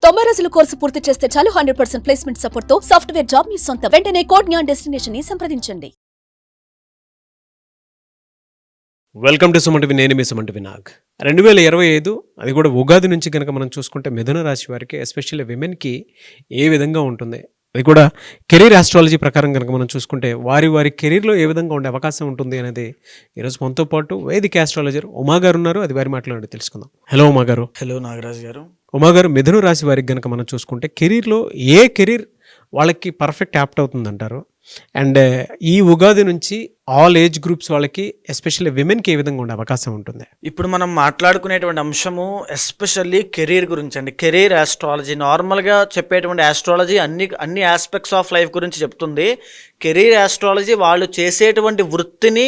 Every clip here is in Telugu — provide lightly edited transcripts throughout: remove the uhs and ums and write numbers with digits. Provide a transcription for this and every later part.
90 రోజుల కోర్సు పూర్తి చేస్తే చాలు 100% ప్లేస్మెంట్ సపోర్ట్ తో సాఫ్ట్వేర్ జాబ్ మీ సొంతం. వెంటనే కోడ్ జ్ఞాన్ డెస్టినేషన్ ని సంప్రదించండి. వెల్కమ్ టు సుమంటివి, నేను మీ సుమంటివి నాగ్. 2025 అది కూడా ఉగాది నుంచి కనుక మనం చూసుకుంటే మిథున రాశి వారికి, ఎస్పెషల్లీ విమెన్కి ఏ విధంగా ఉంటుంది, అది కూడా కెరీర్ ఆస్ట్రాలజీ ప్రకారం కనుక మనం చూసుకుంటే వారి కెరీర్లో ఏ విధంగా ఉండే అవకాశం ఉంటుంది అనేది ఈరోజు మనతో పాటు వేదిక ఆస్ట్రాలజర్ ఉమా గారు ఉన్నారు. అది వారి మాట్లాడి తెలుసుకుందాం. హలో ఉమా గారు. హలో నాగరాజ్ గారు. ఉమా గారు, మిథున రాశి వారికి కనుక మనం చూసుకుంటే కెరీర్లో ఏ కెరీర్ వాళ్ళకి పర్ఫెక్ట్ యాప్ట్ అవుతుంది అంటారు? అండ్ ఈ ఉగాది నుంచి ఆల్ ఏజ్ గ్రూప్స్ వాళ్ళకి, ఎస్పెషల్లీ విమెన్కి ఏ విధంగా ఉండే అవకాశం ఉంటుంది? ఇప్పుడు మనం మాట్లాడుకునేటువంటి అంశము ఎస్పెషల్లీ కెరీర్ గురించి అండి. కెరీర్ ఆస్ట్రాలజీ నార్మల్గా చెప్పేటువంటి ఆస్ట్రాలజీ అన్ని ఆస్పెక్ట్స్ ఆఫ్ లైఫ్ గురించి చెప్తుంది. కెరీర్ ఆస్ట్రాలజీ వాళ్ళు చేసేటువంటి వృత్తిని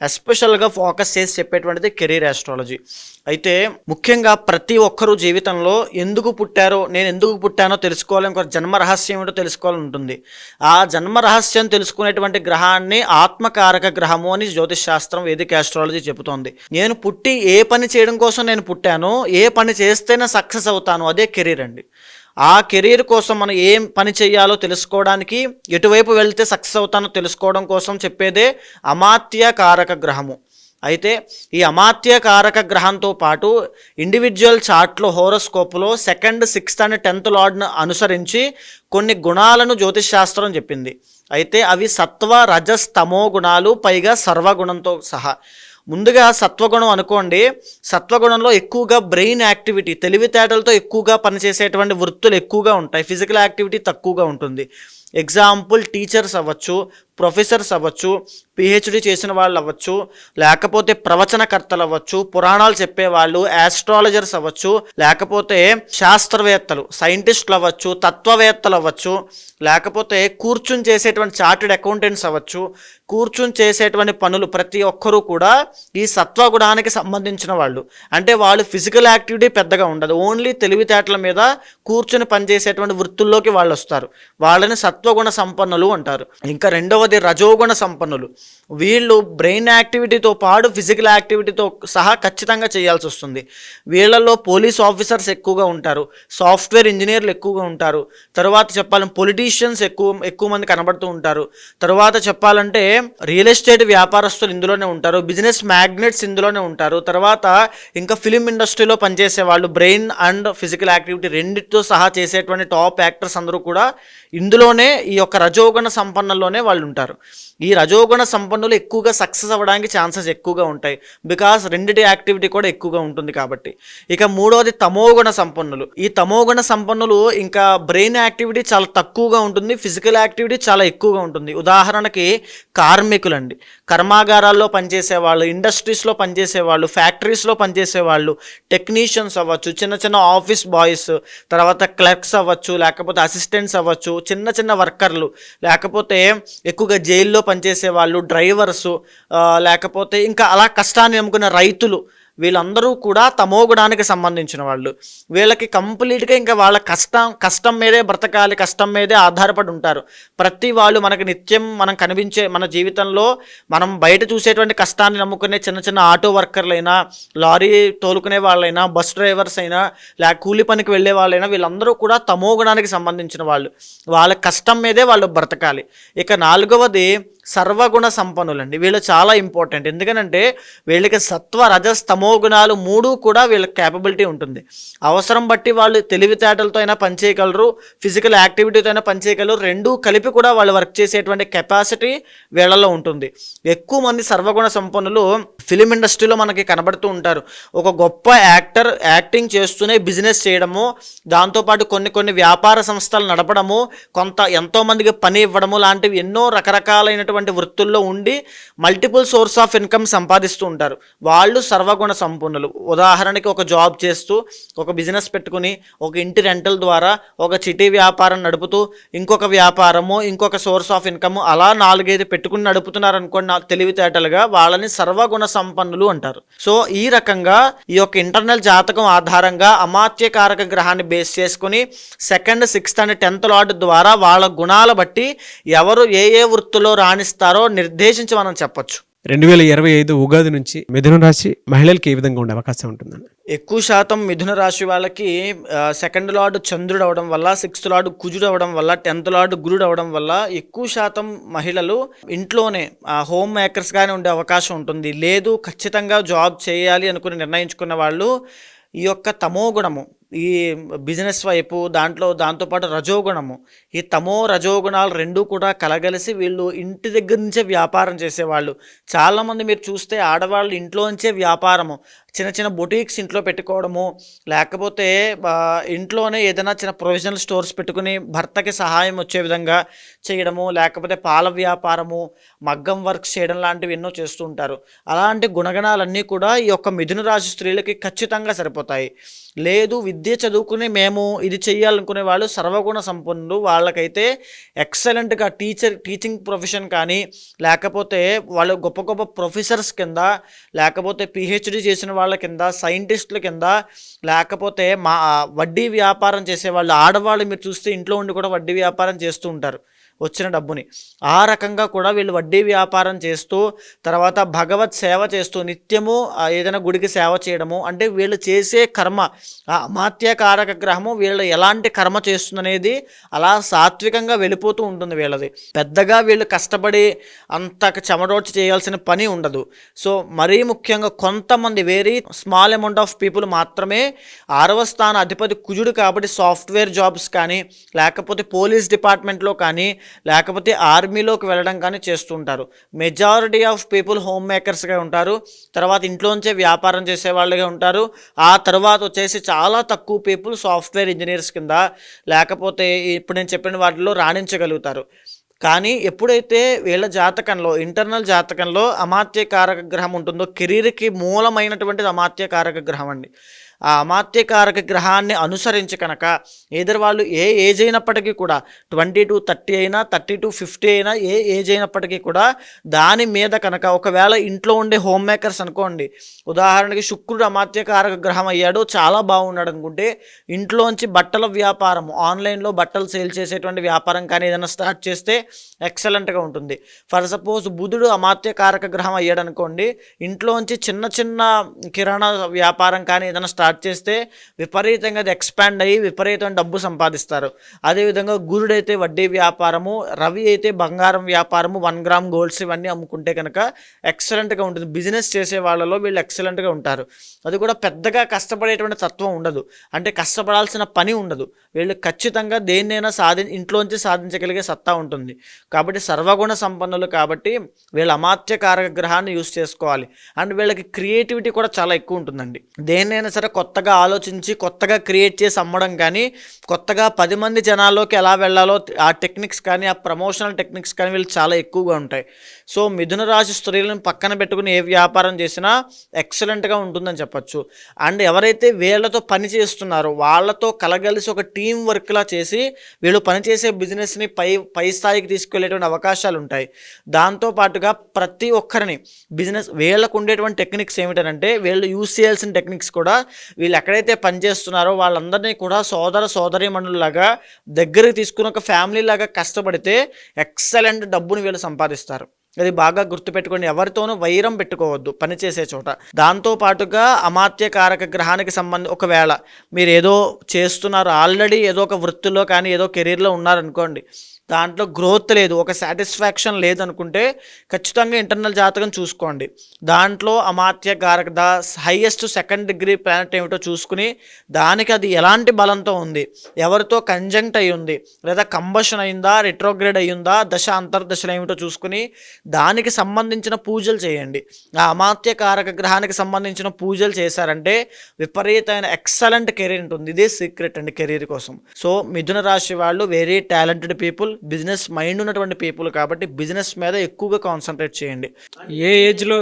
ఎస్పెషల్గా ఫోకస్ చేసి చెప్పేటువంటిది కెరీర్ ఆస్ట్రాలజీ. అయితే ముఖ్యంగా ప్రతి ఒక్కరూ జీవితంలో ఎందుకు పుట్టారో, నేను ఎందుకు పుట్టానో తెలుసుకోవాలి, ఇంకొక జన్మ రహస్యం ఏంటో తెలుసుకోవాలని ఉంటుంది. ఆ జన్మ రహస్యం తెలుసుకునేటువంటి గ్రహాన్ని ఆత్మకారక గ్రహము అని జ్యోతిష్ శాస్త్రం, వేదిక ఆస్ట్రాలజీ చెబుతోంది. నేను పుట్టి ఏ పని చేయడం కోసం నేను పుట్టానో, ఏ పని చేస్తేనే సక్సెస్ అవుతాను, అదే కెరీర్ అండి. ఆ కెరీర్ కోసం మనం ఏం పని చేయాలో తెలుసుకోవడానికి, ఎటువైపు వెళ్తే సక్సెస్ అవుతానో తెలుసుకోవడం కోసం చెప్పేదే అమాత్య కారక గ్రహము. అయితే ఈ అమాత్య కారక గ్రహంతో పాటు ఇండివిజువల్ చార్ట్లో, హోరోస్కోప్లో 2nd, 6th and 10th లార్డ్ను అనుసరించి కొన్ని గుణాలను జ్యోతిష్ శాస్త్రం చెప్పింది. అయితే అవి సత్వ, రజస్, తమో గుణాలు, పైగా సర్వగుణంతో సహా. ముందుగా సత్వగుణం అనుకోండి. సత్వగుణంలో ఎక్కువగా బ్రెయిన్ యాక్టివిటీ, తెలివితేటలతో ఎక్కువగా పనిచేసేటువంటి వృత్తులు ఎక్కువగా ఉంటాయి. ఫిజికల్ యాక్టివిటీ తక్కువగా ఉంటుంది. ఎగ్జాంపుల్ టీచర్స్ అవ్వచ్చు, ప్రొఫెసర్స్ అవ్వచ్చు, పిహెచ్డి చేసిన వాళ్ళు అవ్వచ్చు, లేకపోతే ప్రవచనకర్తలు అవ్వచ్చు, పురాణాలు చెప్పేవాళ్ళు, ఆస్ట్రాలజర్స్ అవ్వచ్చు, లేకపోతే శాస్త్రవేత్తలు, సైంటిస్టులు అవ్వచ్చు, తత్వవేత్తలు అవ్వచ్చు, లేకపోతే కూర్చుని చేసేటువంటి చార్టెడ్ అకౌంటెంట్స్ అవ్వచ్చు. కూర్చుని చేసేటువంటి పనులు ప్రతి ఒక్కరూ కూడా ఈ సత్వగుణానికి సంబంధించిన వాళ్ళు. అంటే వాళ్ళు ఫిజికల్ యాక్టివిటీ పెద్దగా ఉండదు, ఓన్లీ తెలివితేటల మీద కూర్చుని పనిచేసేటువంటి వృత్తుల్లోకి వాళ్ళు వస్తారు. వాళ్ళని సత్వగుణ సంపన్నులు అంటారు. ఇంకా రెండవది రజోగుణ సంపన్నులు. వీళ్ళు బ్రెయిన్ యాక్టివిటీతో పాటు ఫిజికల్ యాక్టివిటీతో సహా ఖచ్చితంగా చేయాల్సి వస్తుంది. వీళ్ళల్లో పోలీస్ ఆఫీసర్స్ ఎక్కువగా ఉంటారు, సాఫ్ట్వేర్ ఇంజనీర్లు ఎక్కువగా ఉంటారు, తర్వాత చెప్పాలంటే పొలిటీషియన్స్ ఎక్కువ మంది కనబడుతూ ఉంటారు. తర్వాత చెప్పాలంటే రియల్ ఎస్టేట్ వ్యాపారస్తులు ఇందులోనే ఉంటారు, బిజినెస్ మ్యాగ్నెట్స్ ఇందులోనే ఉంటారు. తర్వాత ఇంకా ఫిలిం ఇండస్ట్రీలో పనిచేసే వాళ్ళు, బ్రెయిన్ అండ్ ఫిజికల్ యాక్టివిటీ రెండింటితో సహా చేసేటువంటి టాప్ యాక్టర్స్ అందరూ కూడా ఇందులోనే, ఈ యొక్క రజోగుణ సంపన్నుల్లోనే వాళ్ళు ఉంటారు. ఈ రజోగుణ సంపన్నులు ఎక్కువగా సక్సెస్ అవ్వడానికి ఛాన్సెస్ ఎక్కువగా ఉంటాయి, బికాస్ రెండిటి యాక్టివిటీ కూడా ఎక్కువగా ఉంటుంది కాబట్టి. ఇక మూడవది తమోగుణ సంపన్నులు. ఈ తమోగుణ సంపన్నులు ఇంకా బ్రెయిన్ యాక్టివిటీ చాలా తక్కువగా ఉంటుంది, ఫిజికల్ యాక్టివిటీ చాలా ఎక్కువగా ఉంటుంది. ఉదాహరణకి కార్మికులండి, కర్మాగారాల్లో పనిచేసేవాళ్ళు, ఇండస్ట్రీస్లో పనిచేసేవాళ్ళు, ఫ్యాక్టరీస్లో పనిచేసేవాళ్ళు, టెక్నీషియన్స్ అవ్వచ్చు, చిన్న ఆఫీస్ బాయ్స్, తర్వాత క్లర్క్స్ అవ్వచ్చు, లేకపోతే అసిస్టెంట్స్ అవ్వచ్చు, చిన్న వర్కర్లు, లేకపోతే ఎక్కువగా జైల్లో పనిచేసే వాళ్ళు, డ్రైవర్సు, లేకపోతే ఇంకా అలా కష్టాన్ని నమ్ముకున్న రైతులు, వీళ్ళందరూ కూడా తమోగుణానికి సంబంధించిన వాళ్ళు. వీళ్ళకి కంప్లీట్గా ఇంకా వాళ్ళ కష్టం మీదే బ్రతకాలి, కష్టం మీదే ఆధారపడి ఉంటారు. ప్రతి వాళ్ళు మనకి నిత్యం మనం కనిపించే మన జీవితంలో మనం బయట చూసేటువంటి కష్టాన్ని నమ్ముకునే చిన్న ఆటో వర్కర్లైనా, లారీ తోలుకునే వాళ్ళైనా, బస్ డ్రైవర్స్ అయినా, లేక కూలి పనికి వెళ్ళే వాళ్ళైనా, వీళ్ళందరూ కూడా తమోగుణానికి సంబంధించిన వాళ్ళు. వాళ్ళ కష్టం మీదే వాళ్ళు బ్రతకాలి. ఇక నాలుగవది సర్వగుణ సంపన్నులండి. వీళ్ళు చాలా ఇంపార్టెంట్. ఎందుకనంటే వీళ్ళకి సత్వ, రజస్, తమో గుణాలు మూడు కూడా వీళ్ళకి క్యాపబిలిటీ ఉంటుంది. అవసరం బట్టి వాళ్ళు తెలివితేటలతో అయినా పనిచేయగలరు, ఫిజికల్ యాక్టివిటీతో అయినా పనిచేయగలరు. రెండూ కలిపి కూడా వాళ్ళు వర్క్ చేసేటువంటి కెపాసిటీ వీళ్ళలో ఉంటుంది. ఎక్కువ మంది సర్వగుణ సంపన్నులు ఫిలిం ఇండస్ట్రీలో మనకి కనబడుతూ ఉంటారు. ఒక గొప్ప యాక్టర్ యాక్టింగ్ చేస్తూనే బిజినెస్ చేయడము, దాంతోపాటు కొన్ని వ్యాపార సంస్థలు నడపడము, ఎంతోమందికి పని ఇవ్వడము లాంటివి ఎన్నో రకరకాలైనటువంటి వృత్తుల్లో ఉండి మల్టిపుల్ సోర్స్ ఆఫ్ ఇన్కమ్ సంపాదిస్తూ ఉంటారు. వాళ్ళు సర్వగుణ సంపన్నులు. ఉదాహరణకి ఒక జాబ్ చేస్తూ, ఒక బిజినెస్ పెట్టుకుని, ఒక ఇంటి రెంటల్ ద్వారా ఒక చిటీ వ్యాపారం నడుపుతూ, ఇంకొక వ్యాపారము, ఇంకొక సోర్స్ ఆఫ్ ఇన్కమ్, అలా 4-5 పెట్టుకుని నడుపుతున్నారు అనుకోండి తెలివితేటలుగా, వాళ్ళని సర్వగుణ సంపన్నులు అంటారు. సో ఈ రకంగా ఈ యొక్క ఇంటర్నల్ జాతకం ఆధారంగా అమాత్యకారక గ్రహాన్ని బేస్ చేసుకుని 2nd, 6th and 10th lord ద్వారా వాళ్ళ గుణాల బట్టి ఎవరు ఏ వృత్తిలో రాణిస్తారో నిర్దేశించి మనం చెప్పొచ్చు. 2025 ఉగాది నుంచి మిథున రాశి మహిళలకి ఏ విధంగా ఉండే అవకాశం ఉంటుందండి? ఎక్కువ శాతం మిథున రాశి వాళ్ళకి సెకండ్ లార్డ్ చంద్రుడు అవడం వల్ల, సిక్స్త్ లార్డ్ కుజుడు అవడం వల్ల, 10th లార్డ్ గురుడు అవడం వల్ల ఎక్కువ శాతం మహిళలు ఇంట్లోనే హోమ్ మేకర్స్గానే ఉండే అవకాశం ఉంటుంది. లేదు ఖచ్చితంగా జాబ్ చేయాలి అనుకుని నిర్ణయించుకున్న వాళ్ళు ఈ యొక్క తమో గుణము, ఈ బిజినెస్ వైపు దాంతోపాటు రజోగుణము, ఈ రజోగుణాలు రెండూ కూడా కలగలిసి వీళ్ళు ఇంటి దగ్గర నుంచే వ్యాపారం చేసేవాళ్ళు. చాలామంది మీరు చూస్తే ఆడవాళ్ళు ఇంట్లోంచే వ్యాపారము, చిన్న చిన్న బొటీక్స్ ఇంట్లో పెట్టుకోవడము, లేకపోతే ఇంట్లోనే ఏదైనా చిన్న ప్రొవిజనల్ స్టోర్స్ పెట్టుకుని భర్తకి సహాయం వచ్చే విధంగా చేయడము, లేకపోతే పాల వ్యాపారము, మగ్గం వర్క్స్ చేయడం లాంటివి ఎన్నో చేస్తూ ఉంటారు. అలాంటి గుణగణాలన్నీ కూడా ఈ యొక్క మిథున రాశి స్త్రీలకి ఖచ్చితంగా సరిపోతాయి. లేదు విద్య చదువుకుని మేము ఇది చేయాలనుకునే వాళ్ళు సర్వగుణ సంపన్నులు, వాళ్ళకైతే ఎక్సలెంట్గా టీచింగ్ ప్రొఫెషన్ కానీ, లేకపోతే వాళ్ళు గొప్ప గొప్ప ప్రొఫెసర్స్ కింద, లేకపోతే పిహెచ్డి చేసిన వాళ్ళ కింద, సైంటిస్టుల కింద, లేకపోతే వడ్డీ వ్యాపారం చేసేవాళ్ళు, ఆడవాళ్ళు మీరు చూస్తే ఇంట్లో ఉండి కూడా వడ్డీ వ్యాపారం చేస్తూ ఉంటారు వచ్చిన డబ్బుని. ఆ రకంగా కూడా వీళ్ళు వడ్డీ వ్యాపారం చేస్తూ, తర్వాత భగవత్ సేవ చేస్తూ, నిత్యము ఏదైనా గుడికి సేవ చేయడము, అంటే వీళ్ళు చేసే కర్మ, ఆ అమాత్యకారక గ్రహము వీళ్ళు ఎలాంటి కర్మ చేస్తుందనేది అలా సాత్వికంగా వెళ్ళిపోతూ ఉంటుంది వీళ్ళది. పెద్దగా వీళ్ళు కష్టపడి అంత చెమరోడ్చి చేయాల్సిన పని ఉండదు. సో మరీ ముఖ్యంగా కొంతమంది very small amount of people మాత్రమే 6వ స్థాన అధిపతి కుజుడు కాబట్టి సాఫ్ట్వేర్ జాబ్స్ కానీ, లేకపోతే పోలీస్ డిపార్ట్మెంట్లో కానీ, లేకపోతే ఆర్మీలోకి వెళ్ళడం కానీ చేస్తుంటారు. మెజారిటీ ఆఫ్ పీపుల్ హోమ్ మేకర్స్గా ఉంటారు. తర్వాత ఇంట్లోంచే వ్యాపారం చేసే వాళ్ళుగా ఉంటారు. ఆ తర్వాత వచ్చేసి చాలా తక్కువ పీపుల్ సాఫ్ట్వేర్ ఇంజనీర్స్ కింద, లేకపోతే ఇప్పుడు నేను చెప్పిన వాటిలో రాణించగలుగుతారు. కానీ ఎప్పుడైతే వీళ్ళ జాతకంలో, ఇంటర్నల్ జాతకంలో అమాత్యకారక గ్రహం ఉంటుందో, కెరీర్కి మూలమైనటువంటిది అమాత్యకారక గ్రహం అండి. ఆ అమాత్యకారక గ్రహాన్ని అనుసరించి కనుక ఏదర్ వాళ్ళు ఏ ఏజ్ అయినప్పటికీ కూడా 20 to 30 అయినా, 30 to 50 అయినా, ఏ ఏజ్ అయినప్పటికీ కూడా దాని మీద కనుక ఒకవేళ ఇంట్లో ఉండే హోమ్ మేకర్స్ అనుకోండి, ఉదాహరణకి శుక్రుడు అమాత్యకారక గ్రహం అయ్యాడు, చాలా బాగున్నాడు అనుకుంటే ఇంట్లోంచి బట్టల వ్యాపారం, ఆన్లైన్లో బట్టలు సేల్ చేసేటువంటి వ్యాపారం కానీ ఏదైనా స్టార్ట్ చేస్తే ఎక్సలెంట్గా ఉంటుంది. ఫర్ సపోజ్ బుధుడు అమాత్యకారక గ్రహం అయ్యాడు అనుకోండి, ఇంట్లోంచి చిన్న చిన్న కిరాణా వ్యాపారం కానీ ఏదైనా స్టార్ట్ చేస్తే విపరీతంగా అది ఎక్స్పాండ్ అయ్యి విపరీతమైన డబ్బు సంపాదిస్తారు. అదేవిధంగా గురుడైతే వడ్డీ వ్యాపారము, రవి అయితే బంగారం వ్యాపారము, 1 గ్రామ్ గోల్డ్స్ ఇవన్నీ అమ్ముకుంటే కనుక ఎక్సలెంట్గా ఉంటుంది. బిజినెస్ చేసే వాళ్ళలో వీళ్ళు ఎక్సలెంట్గా ఉంటారు. అది కూడా పెద్దగా కష్టపడేటువంటి తత్వం ఉండదు, అంటే కష్టపడాల్సిన పని ఉండదు. వీళ్ళు ఖచ్చితంగా దేన్నైనా ఇంట్లోంచి సాధించగలిగే సత్తా ఉంటుంది. కాబట్టి సర్వగుణ సంపన్నులు కాబట్టి వీళ్ళ అమాత్యకారక గ్రహాన్ని యూజ్ చేసుకోవాలి. అండ్ వీళ్ళకి క్రియేటివిటీ కూడా చాలా ఎక్కువ ఉంటుందండి. దేన్నైనా సరే కొత్తగా ఆలోచించి కొత్తగా క్రియేట్ చేసి అమ్మడం కానీ, కొత్తగా 10 మంది జనాల్లోకి ఎలా వెళ్ళాలో ఆ టెక్నిక్స్ కానీ, ఆ ప్రమోషనల్ టెక్నిక్స్ కానీ వీళ్ళు చాలా ఎక్కువగా ఉంటాయి. సో మిథున రాశి స్త్రీలను పక్కన పెట్టుకుని ఏ వ్యాపారం చేసినా ఎక్సలెంట్గా ఉంటుందని చెప్పచ్చు. అండ్ ఎవరైతే వీళ్ళతో పని చేస్తున్నారో వాళ్ళతో కలగలిసి ఒక టీం వర్క్లా చేసి వీళ్ళు పనిచేసే బిజినెస్ని పై స్థాయికి తీసుకెళ్లేటువంటి అవకాశాలు ఉంటాయి. దాంతోపాటుగా ప్రతి ఒక్కరిని బిజినెస్ వీళ్ళకు ఉండేటువంటి టెక్నిక్స్ ఏమిటంటే, వీళ్ళు యూజ్ చేయాల్సిన టెక్నిక్స్ కూడా వీళ్ళు ఎక్కడైతే పనిచేస్తున్నారో వాళ్ళందరినీ కూడా సోదరీమణుల్లాగా దగ్గరికి తీసుకుని ఒక ఫ్యామిలీ లాగా కష్టపడితే ఎక్సలెంట్ డబ్బును వీళ్ళు సంపాదిస్తారు. అది బాగా గుర్తుపెట్టుకోండి. ఎవరితోనూ వైరం పెట్టుకోవద్దు పనిచేసే చోట. దాంతోపాటుగా అమాత్యకారక గ్రహానికి సంబంధించి ఒకవేళ మీరు ఏదో చేస్తున్నారు, ఆల్రెడీ ఏదో ఒక వృత్తిలో కానీ ఏదో కెరీర్లో ఉన్నారనుకోండి, దాంట్లో గ్రోత్ లేదు, ఒక సాటిస్ఫాక్షన్ లేదనుకుంటే ఖచ్చితంగా ఇంటర్నల్ జాతకం చూసుకోండి. దాంట్లో అమాత్యకారక హైయెస్ట్ 2nd డిగ్రీ ప్లానెట్ ఏమిటో చూసుకుని దానికి అది ఎలాంటి బలంతో ఉంది, ఎవరితో కంజంక్ట్ అయి ఉంది, లేదా కంబషన్ అయిందా, రెట్రోగ్రేడ్ అయ్యిందా, దశ అంతర్దశలు ఏమిటో చూసుకుని దానికి సంబంధించిన పూజలు చేయండి. ఆ అమాత్యకారక గ్రహానికి సంబంధించిన పూజలు చేశారంటే విపరీతమైన ఎక్సలెంట్ కెరీర్ ఉంటుంది. ఇదే సీక్రెట్ అండి కెరీర్ కోసం. సో మిథున రాశి వాళ్ళు very talented people, business mind ఉన్నటువంటి పీపుల్ కాబట్టి బిజినెస్ మీద ఎక్కువగా కాన్సన్ట్రేట్ చేయండి. ఏ ఏజ్లో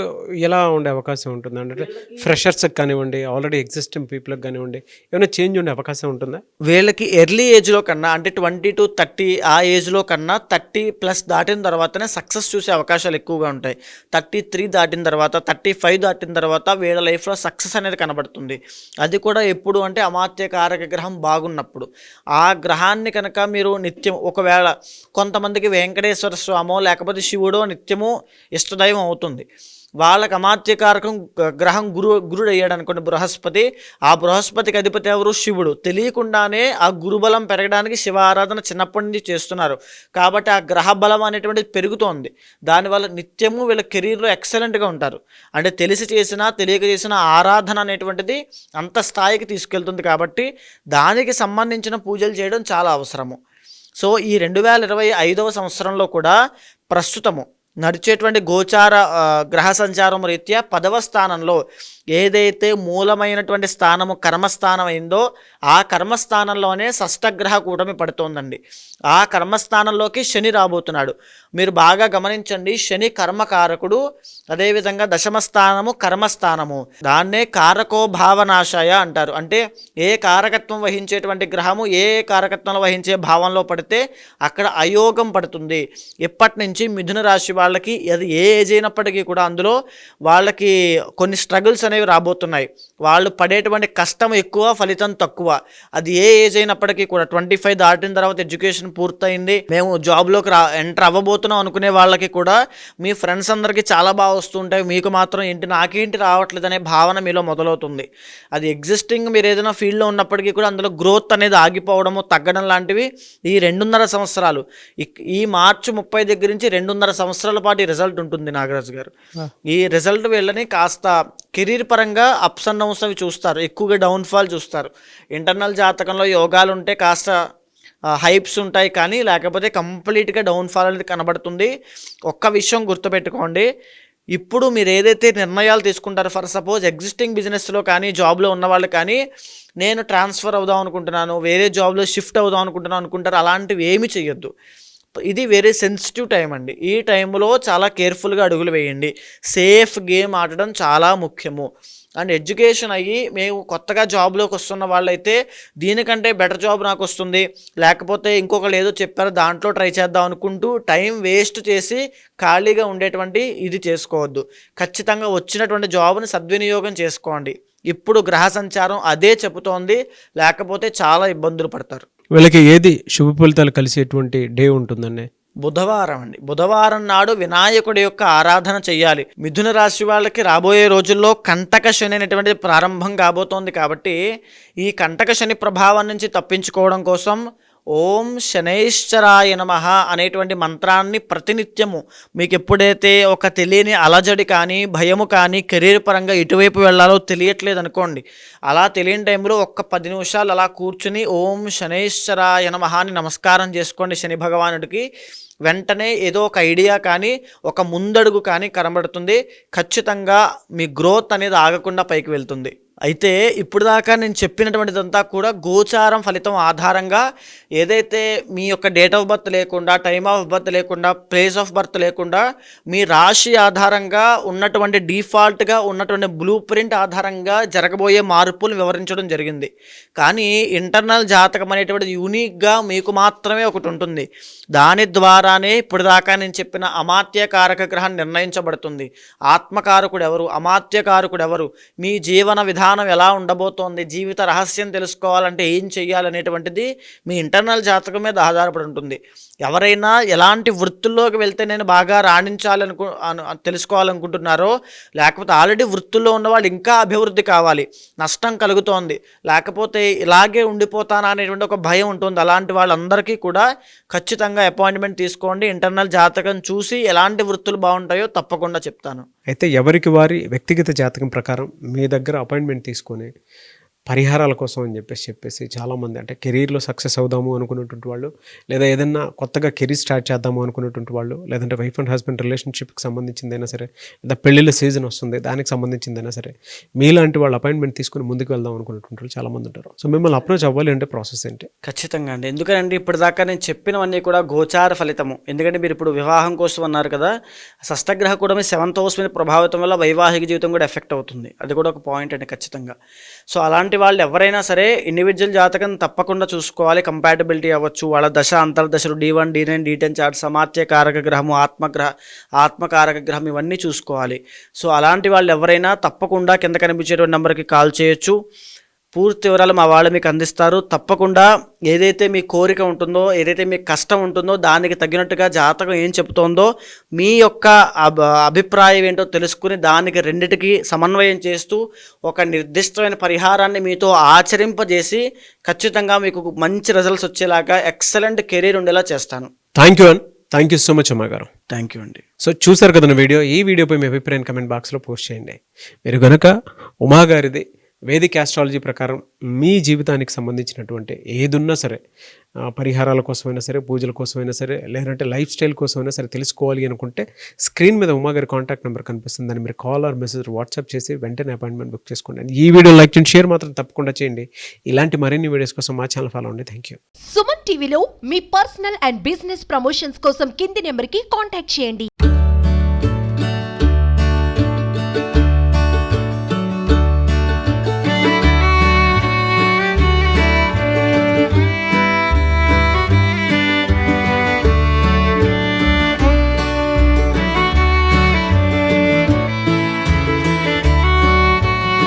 ఎలా ఉండే అవకాశం ఉంటుంది అంటే, ఫ్రెషర్స్కి కానివ్వండి, ఆల్రెడీ ఎగ్జిస్టింగ్ పీపుల్కి కానివ్వండి, ఏమైనా చేంజ్ ఉండే అవకాశం ఉంటుందా? వీళ్ళకి ఎర్లీ ఏజ్లో కన్నా, అంటే 20 to 30 ఆ ఏజ్లో కన్నా 30+ దాటిన తర్వాతనే సక్సెస్ చూసే అవకాశాలు ఎక్కువగా ఉంటాయి. 33 దాటిన తర్వాత, 35 దాటిన తర్వాత వీళ్ళ లైఫ్లో సక్సెస్ అనేది కనబడుతుంది. అది కూడా ఎప్పుడు అంటే అమాత్యకారక గ్రహం బాగున్నప్పుడు. ఆ గ్రహాన్ని కనుక మీరు నిత్యం ఒకవేళ కొంతమందికి వెంకటేశ్వర స్వామో లేకపోతే శివుడో నిత్యము ఇష్టదైవం అవుతుంది. వాళ్ళకి అమాత్యకారకం గ్రహం గురుడు అయ్యాడు అనుకోండి, బృహస్పతి. ఆ బృహస్పతికి అధిపతి ఎవరు? శివుడు. తెలియకుండానే ఆ గురుబలం పెరగడానికి శివ ఆరాధన చిన్నప్పటి నుంచి చేస్తున్నారు కాబట్టి ఆ గ్రహ బలం అనేటువంటిది పెరుగుతోంది. దానివల్ల నిత్యము వీళ్ళ కెరీర్లో ఎక్సలెంట్గా ఉంటారు. అంటే తెలిసి చేసినా తెలియక చేసిన ఆరాధన అనేటువంటిది అంత స్థాయికి తీసుకెళ్తుంది కాబట్టి దానికి సంబంధించిన పూజలు చేయడం చాలా అవసరము. సో ఈ 2025వ సంవత్సరంలో కూడా ప్రస్తుతము నడిచేటువంటి గోచార గ్రహ సంచారం రీత్యా 10వ స్థానంలో ఏదైతే మూలమైనటువంటి స్థానము కర్మస్థానం అయిందో ఆ కర్మస్థానంలోనే షష్టగ్రహ కూటమి పడుతోందండి. ఆ కర్మస్థానంలోకి శని రాబోతున్నాడు. మీరు బాగా గమనించండి, శని కర్మకారకుడు, అదేవిధంగా దశమ స్థానము కర్మస్థానము. దాన్నే కారకో భావనాశాయ అంటారు. అంటే ఏ కారకత్వం వహించేటువంటి గ్రహము ఏ కారకత్వంలో వహించే భావంలో పడితే అక్కడ అయోగం పడుతుంది. ఇప్పటి నుంచి మిథున రాశి వాళ్ళకి అది ఏ ఏజ్ అయినప్పటికీ కూడా అందులో వాళ్ళకి కొన్ని స్ట్రగుల్స్ అనేవి రాబోతున్నాయి. వాళ్ళు పడేటువంటి కష్టం ఎక్కువ, ఫలితం తక్కువ. అది ఏ ఏజ్ అయినప్పటికీ కూడా 25 దాటిన తర్వాత ఎడ్యుకేషన్ పూర్తయింది, మేము జాబ్లోకి ఎంటర్ అవ్వబోతున్నాం అనుకునే వాళ్ళకి కూడా మీ ఫ్రెండ్స్ అందరికీ చాలా బాగా వస్తుంటాయి, మీకు మాత్రం ఏంటి నాకేంటి రావట్లేదు అనే భావన మీలో మొదలవుతుంది. అది ఎగ్జిస్టింగ్ మీరు ఏదైనా ఫీల్డ్లో ఉన్నప్పటికీ కూడా అందులో గ్రోత్ అనేది ఆగిపోవడము, తగ్గడం లాంటివి ఈ 2.5 సంవత్సరాలు, ఈ మార్చి 30 దగ్గర నుంచి 2.5 సంవత్సరాల పాటు ఈ రిజల్ట్ ఉంటుంది నాగరాజు గారు. ఈ రిజల్ట్ వీళ్ళని కాస్త కెరీర్ పరంగా అప్స్ అండ్ డౌన్స్ అవి చూస్తారు, ఎక్కువగా డౌన్ఫాల్ చూస్తారు. ఇంటర్నల్ జాతకంలో యోగాలు ఉంటే కాస్త హైప్స్ ఉంటాయి, కానీ లేకపోతే కంప్లీట్గా డౌన్ఫాల్ అనేది కనబడుతుంది. ఒక్క విషయం గుర్తుపెట్టుకోండి, ఇప్పుడు మీరు ఏదైతే నిర్ణయాలు తీసుకుంటారో, ఫర్ సపోజ్ ఎగ్జిస్టింగ్ బిజినెస్లో కానీ జాబ్లో ఉన్న వాళ్ళు కానీ నేను ట్రాన్స్ఫర్ అవుదాం అనుకుంటున్నాను, వేరే జాబ్లో షిఫ్ట్ అవుదాం అనుకుంటారు, అలాంటివి ఏమీ చేయొద్దు. ఇది వెరీ సెన్సిటివ్ టైం అండి. ఈ టైంలో చాలా కేర్ఫుల్గా అడుగులు వేయండి. సేఫ్ గేమ్ ఆడడం చాలా ముఖ్యము. అండ్ ఎడ్యుకేషన్ అయ్యి మేము కొత్తగా జాబ్లోకి వస్తున్న వాళ్ళైతే దీనికంటే బెటర్ జాబ్ నాకు వస్తుంది, లేకపోతే ఇంకొకరు ఏదో చెప్పారో దాంట్లో ట్రై చేద్దాం అనుకుంటూ టైం వేస్ట్ చేసి ఖాళీగా ఉండేటువంటి ఇది చేసుకోవద్దు. ఖచ్చితంగా వచ్చినటువంటి జాబ్ని సద్వినియోగం చేసుకోండి. ఇప్పుడు గ్రహ సంచారం అదే చెబుతోంది, లేకపోతే చాలా ఇబ్బందులు పడతారు. వీళ్ళకి ఏది శుభ ఫలితాలు కలిసేటువంటి డే ఉంటుందండి? బుధవారం అండి. బుధవారం నాడు వినాయకుడి యొక్క ఆరాధన చెయ్యాలి. మిథున రాశి వాళ్ళకి రాబోయే రోజుల్లో కంటక శని అనేటువంటిది ప్రారంభం కాబోతోంది కాబట్టి ఈ కంటక శని ప్రభావం నుంచి తప్పించుకోవడం కోసం ఓం శనైశ్చరాయ నమః అనేటువంటి మంత్రాన్ని ప్రతినిత్యము మీకు ఎప్పుడైతే ఒక తెలియని అలజడి కానీ భయము కానీ కెరీర్ పరంగా ఎటువైపు వెళ్ళాలో తెలియట్లేదు అనుకోండి, అలా తెలియని టైంలో ఒక్క 10 నిమిషాలు అలా కూర్చుని ఓం శనైశ్చరాయ నమః అని నమస్కారం చేసుకోండి శని భగవానుడికి. వెంటనే ఏదో ఒక ఐడియా కానీ ఒక ముందడుగు కానీ కనబడుతుంది. ఖచ్చితంగా మీ గ్రోత్ అనేది ఆగకుండా పైకి వెళ్తుంది. అయితే ఇప్పుడు దాకా నేను చెప్పినటువంటిదంతా కూడా గోచారం ఫలితం ఆధారంగా, ఏదైతే మీ యొక్క డేట్ ఆఫ్ బర్త్ లేకుండా, టైమ్ ఆఫ్ బర్త్ లేకుండా, ప్లేస్ ఆఫ్ బర్త్ లేకుండా మీ రాశి ఆధారంగా ఉన్నటువంటి డిఫాల్ట్గా ఉన్నటువంటి బ్లూ ప్రింట్ ఆధారంగా జరగబోయే మార్పులు వివరించడం జరిగింది. కానీ ఇంటర్నల్ జాతకం అనేటువంటిది యూనిక్గా మీకు మాత్రమే ఒకటి ఉంటుంది. దాని ద్వారానే ఇప్పుడు దాకా నేను చెప్పిన అమాత్యకారక గ్రహం నిర్ణయించబడుతుంది. ఆత్మకారకుడు ఎవరు, అమాత్యకారకుడు ఎవరు, మీ జీవన విధానం ఎలా ఉండబోతోంది, జీవిత రహస్యం తెలుసుకోవాలంటే ఏం చెయ్యాలనేటువంటిది మీ ఇంటర్నల్ జాతకం మీద ఆధారపడి ఉంటుంది. ఎవరైనా ఎలాంటి వృత్తుల్లోకి వెళ్తే నేను బాగా తెలుసుకోవాలనుకుంటున్నారో, లేకపోతే ఆల్రెడీ వృత్తుల్లో ఉన్నవాళ్ళు ఇంకా అభివృద్ధి కావాలి, నష్టం కలుగుతోంది, లేకపోతే ఇలాగే ఉండిపోతానా అనేటువంటి ఒక భయం ఉంటుంది, అలాంటి వాళ్ళందరికీ కూడా ఖచ్చితంగా అపాయింట్మెంట్ తీసుకోండి. ఇంటర్నల్ జాతకం చూసి ఎలాంటి వృత్తులు బాగుంటాయో తప్పకుండా చెప్తాను. అయితే ఎవరికి వారి వ్యక్తిగత జాతకం ప్రకారం మీ దగ్గర అపాయింట్మెంట్ తీసుకొని పరిహారాల కోసం అని చెప్పేసి చాలామంది అంటే కెరీర్లో సక్సెస్ అవుదాము అనుకున్నటువంటి వాళ్ళు, లేదా ఏదైనా కొత్తగా కెరీర్ స్టార్ట్ చేద్దాము అనుకున్నటువంటి వాళ్ళు, లేదంటే వైఫ్ అండ్ హస్బెండ్ రిలేషన్షిప్కి సంబంధించిందైనా సరే, లేదా పెళ్ళిళ్ళ సీజన్ వస్తుంది దానికి సంబంధించిందైనా సరే, మీలాంటి వాళ్ళు అపాయింట్మెంట్ తీసుకుని ముందుకు వెళ్దాం అనుకున్నటువంటి వాళ్ళు చాలామంది ఉంటారు. సో మిమ్మల్ని అప్రోచ్ అవ్వాలి అంటే ప్రాసెస్ ఏంటి? ఖచ్చితంగా అండి. ఎందుకంటే ఇప్పటిదాకా నేను చెప్పినవన్నీ కూడా గోచార ఫలితము. ఎందుకంటే మీరు ఇప్పుడు వివాహం కోసం అన్నారు కదా, షష్టగ్రహ కూడా మీ 7th హౌస్ మీద ప్రభావితం వల్ల వైవాహిక జీవితం కూడా ఎఫెక్ట్ అవుతుంది. అది కూడా ఒక పాయింట్ అండి ఖచ్చితంగా. సో అలాంటి వాళ్ళు ఎవరైనా సరే ఇండివిజువల్ జాతకం తప్పకుండా చూసుకోవాలి. కంపాటబిలిటీ అవ్వచ్చు, వాళ్ళ దశ అంతర్దశలు D1, D9, D10 చార్ట్, సమాత్య కారక గ్రహము, ఆత్మకారక గ్రహం, ఇవన్నీ చూసుకోవాలి. సో అలాంటి వాళ్ళు ఎవరైనా తప్పకుండా కింద కనిపించేటువంటి నెంబర్కి కాల్ చేయొచ్చు. పూర్తి వివరాలు మా వాళ్ళు మీకు అందిస్తారు. తప్పకుండా ఏదైతే మీ కోరిక ఉంటుందో, ఏదైతే మీ కష్టం ఉంటుందో దానికి తగినట్టుగా జాతకం ఏం చెబుతోందో మీ యొక్క అభిప్రాయం ఏంటో తెలుసుకుని దానికి రెండిటికి సమన్వయం చేస్తూ ఒక నిర్దిష్టమైన పరిహారాన్ని మీతో ఆచరింపజేసి ఖచ్చితంగా మీకు మంచి రిజల్ట్స్ వచ్చేలాగా ఎక్సలెంట్ కెరీర్ ఉండేలా చేస్తాను. Thank you so much Uma గారు. థ్యాంక్ యూ అండి. సో చూసారు కదా వీడియో. ఈ వీడియోపై మీ అభిప్రాయం కమెంట్ బాక్స్లో పోస్ట్ చేయండి. మీరు కనుక ఉమా గారిది వేదిక్ ఆస్ట్రాలజీ ప్రకారం మీ జీవితానికి సంబంధించినటువంటి ఏదున్నా సరే, పరిహారాల కోసమైనా సరే, పూజల కోసమైనా సరే, లేదంటే లైఫ్ స్టైల్ కోసమైనా సరే తెలుసుకోవాలి అనుకుంటే స్క్రీన్ మీద ఉమా గారి కాంటాక్ట్ నెంబర్ కనిపిస్తుంది. దాన్ని మీరు కాల్ ఆర్ మెసేజ్ వాట్సాప్ చేసి వెంటనే అపాయింట్మెంట్ బుక్ చేసుకోండి. ఈ వీడియో లైక్ చేయండి, షేర్ మాత్రం తప్పకుండా చేయండి. ఇలాంటి మరిన్ని వీడియోస్ కోసం మా ఛానల్ ఫాలో అవ్వండి. Thank you. సుమన్ టీవీలో మీ పర్సనల్ అండ్ బిజినెస్ ప్రమోషన్స్ కోసం కింది నెంబర్కి కాంటాక్ట్ చేయండి.